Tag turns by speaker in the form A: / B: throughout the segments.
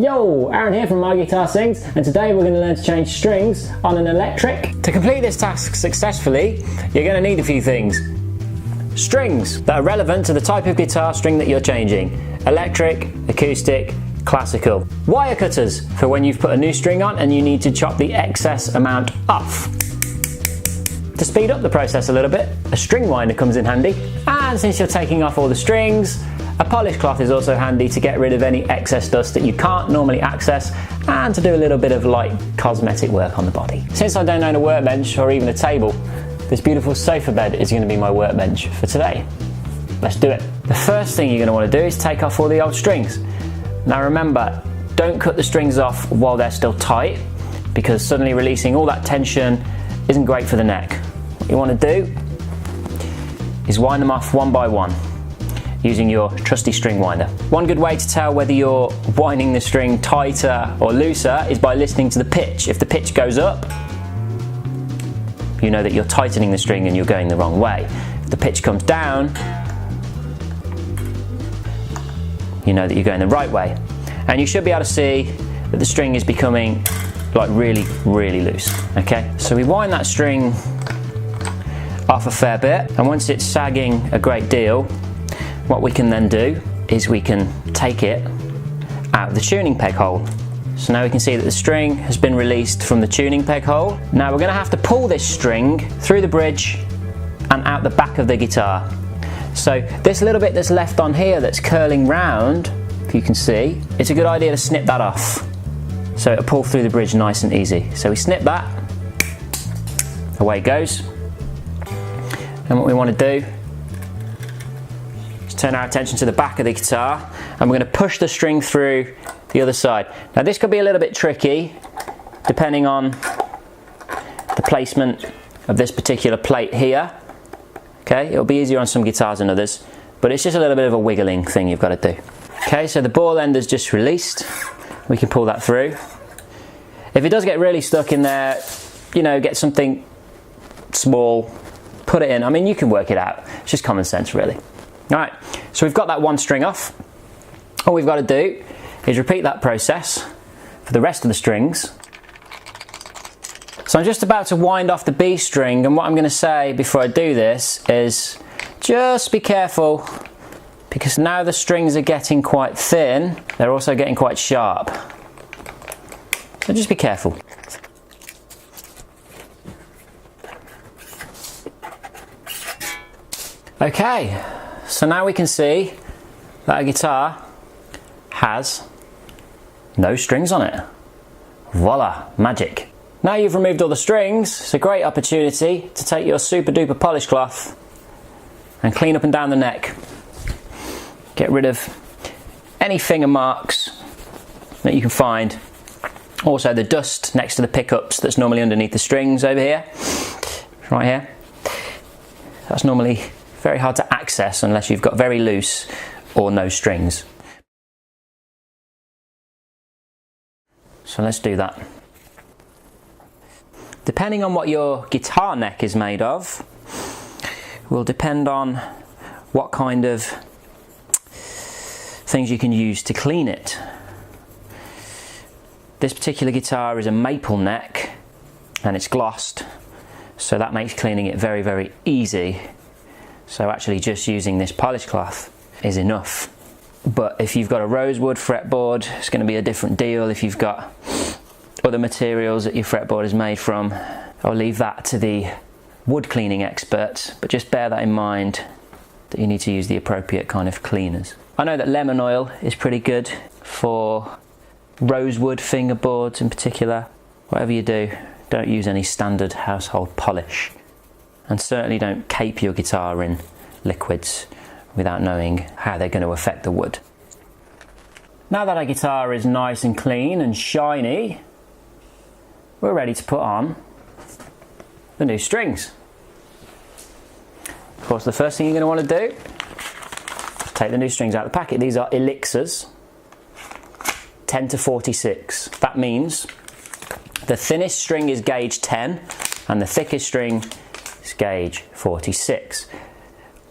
A: Yo, Aaron here from MyGuitarSings, and today we're going to learn to change strings on an electric. To complete this task successfully, you're going to need a few things. Strings that are relevant to the type of guitar string that you're changing. Electric, acoustic, classical. Wire cutters for when you've put a new string on and you need to chop the excess amount off. To speed up the process a little bit, a string winder comes in handy, and since you're taking off all the strings, a polish cloth is also handy to get rid of any excess dust that you can't normally access and to do a little bit of light cosmetic work on the body. Since I don't own a workbench or even a table, this beautiful sofa bed is going to be my workbench for today. Let's do it. The first thing you're going to want to do is take off all the old strings. Now remember, don't cut the strings off while they're still tight, because suddenly releasing all that tension isn't great for the neck. What you want to do is wind them off one by one, using your trusty string winder. One good way to tell whether you're winding the string tighter or looser is by listening to the pitch. If the pitch goes up, you know that you're tightening the string and you're going the wrong way. If the pitch comes down, you know that you're going the right way. And you should be able to see that the string is becoming like really, really loose. Okay, so we wind that string off a fair bit, and once it's sagging a great deal, what we can then do is we can take it out of the tuning peg hole. So now we can see that the string has been released from the tuning peg hole. Now we're going to have to pull this string through the bridge and out the back of the guitar. So this little bit that's left on here that's curling round, if you can see, it's a good idea to snip that off so it'll pull through the bridge nice and easy. So we snip that, away it goes. And what we want to do, turn our attention to the back of the guitar, and we're going to push the string through the other side. Now this could be a little bit tricky depending on the placement of this particular plate here. Okay, it'll be easier on some guitars than others, but it's just a little bit of a wiggling thing you've got to do. Okay, so the ball end is just released. We can pull that through. If it does get really stuck in there, you know, get something small, put it in. I mean, you can work it out. It's just common sense, really. Alright, so we've got that one string off. All we've got to do is repeat that process for the rest of the strings. So I'm just about to wind off the B string, and what I'm going to say before I do this is just be careful, because now the strings are getting quite thin, they're also getting quite sharp. So just be careful. Okay. So now we can see that a guitar has no strings on it. Voila, magic. Now you've removed all the strings, it's a great opportunity to take your super duper polish cloth and clean up and down the neck. Get rid of any finger marks that you can find. Also the dust next to the pickups that's normally underneath the strings over here, right here. That's normally very hard to access unless you've got very loose or no strings. So let's do that. Depending on what your guitar neck is made of will depend on what kind of things you can use to clean it. This particular guitar is a maple neck and it's glossed, so that makes cleaning it very, very easy. So actually just using this polish cloth is enough. But if you've got a rosewood fretboard, it's going to be a different deal. If you've got other materials that your fretboard is made from, I'll leave that to the wood cleaning experts, but just bear that in mind that you need to use the appropriate kind of cleaners. I know that lemon oil is pretty good for rosewood fingerboards in particular. Whatever you do, don't use any standard household polish. And certainly don't cape your guitar in liquids without knowing how they're going to affect the wood. Now that our guitar is nice and clean and shiny, we're ready to put on the new strings. Of course, the first thing you're going to want to do is take the new strings out of the packet. These are elixirs, 10 to 46. That means the thinnest string is gauge 10 and the thickest string is gauge 46.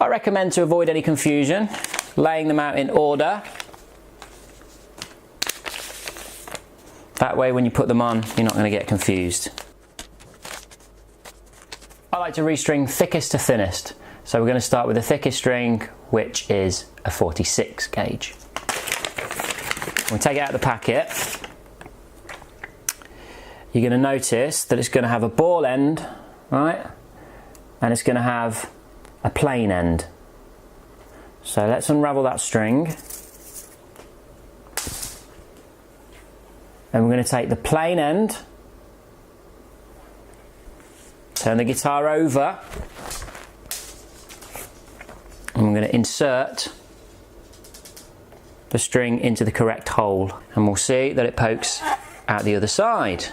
A: I recommend, to avoid any confusion, laying them out in order That way when you put them on, you're not going to get confused. I like to restring thickest to thinnest. So we're going to start with the thickest string, which is a 46 gauge. When we take it out of the packet, you're going to notice that it's going to have a ball end, right? And it's going to have a plain end. So let's unravel that string. And we're going to take the plain end, turn the guitar over, and we're going to insert the string into the correct hole. And we'll see that it pokes out the other side.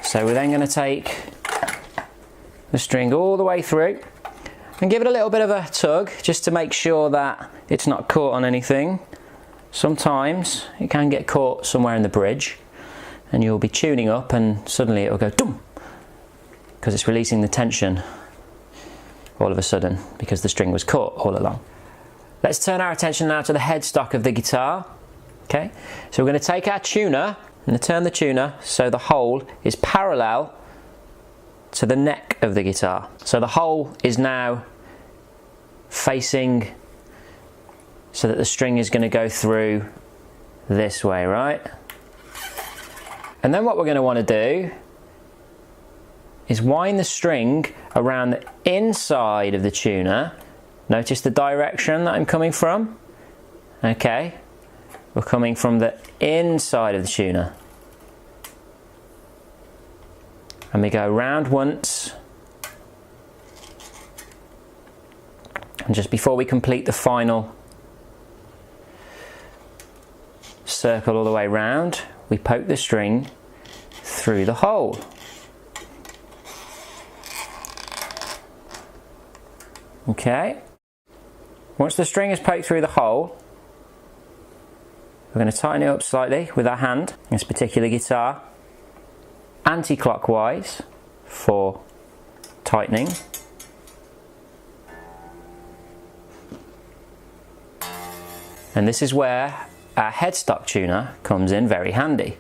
A: So we're then going to take the string all the way through and give it a little bit of a tug just to make sure that it's not caught on anything. Sometimes it can get caught somewhere in the bridge and you'll be tuning up and suddenly it'll go dum, because it's releasing the tension all of a sudden because the string was caught all along. Let's turn our attention now to the headstock of the guitar. Okay, so we're going to take our tuner and turn the tuner so the hole is parallel to the neck of the guitar. So the hole is now facing so that the string is going to go through this way, right? And then what we're going to want to do is wind the string around the inside of the tuner. Notice the direction that I'm coming from. Okay, we're coming from the inside of the tuner. And we go round once. And just before we complete the final circle all the way round, we poke the string through the hole. Okay. Once the string is poked through the hole, we're going to tighten it up slightly with our hand, this particular guitar, anti-clockwise for tightening. And this is where our headstock tuner comes in very handy.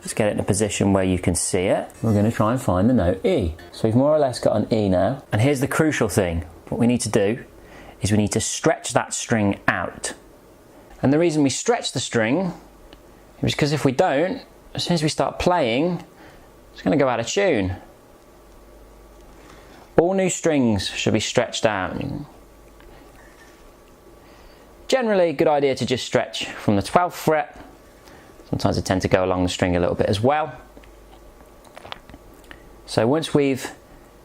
A: Let's get it in a position where you can see it. We're going to try and find the note E. So we've more or less got an E now. And here's the crucial thing. What we need to do is we need to stretch that string out. And the reason we stretch the string is because if we don't, as soon as we start playing, it's going to go out of tune. All new strings should be stretched out. Generally, a good idea to just stretch from the 12th fret. Sometimes I tend to go along the string a little bit as well. So once we've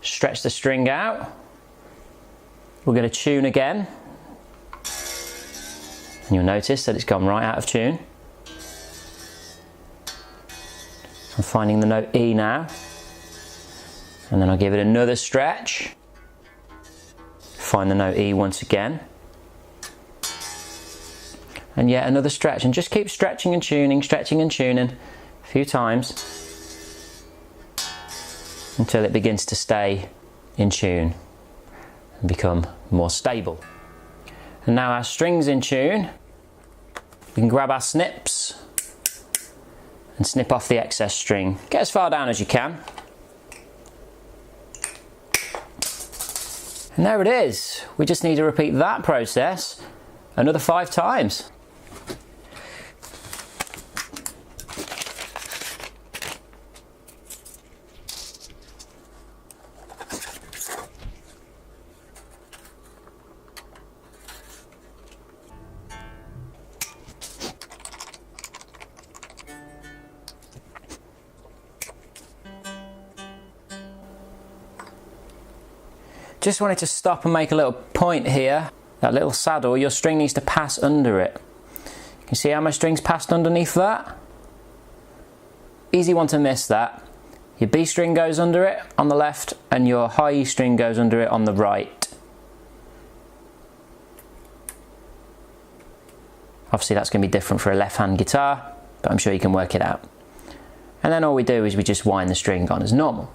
A: stretched the string out, we're going to tune again. And you'll notice that it's gone right out of tune. I'm finding the note E now. And then I'll give it another stretch. Find the note E once again. And yet another stretch, and just keep stretching and tuning a few times until it begins to stay in tune and become more stable. And now our string's in tune, we can grab our snips and snip off the excess string. Get as far down as you can. And there it is. We just need to repeat that process another 5 times. Just wanted to stop and make a little point here. That little saddle, your string needs to pass under it. You can see how my string's passed underneath that? Easy one to miss that. Your B string goes under it on the left and your high E string goes under it on the right. Obviously that's going to be different for a left hand guitar, but I'm sure you can work it out. And then all we do is we just wind the string on as normal.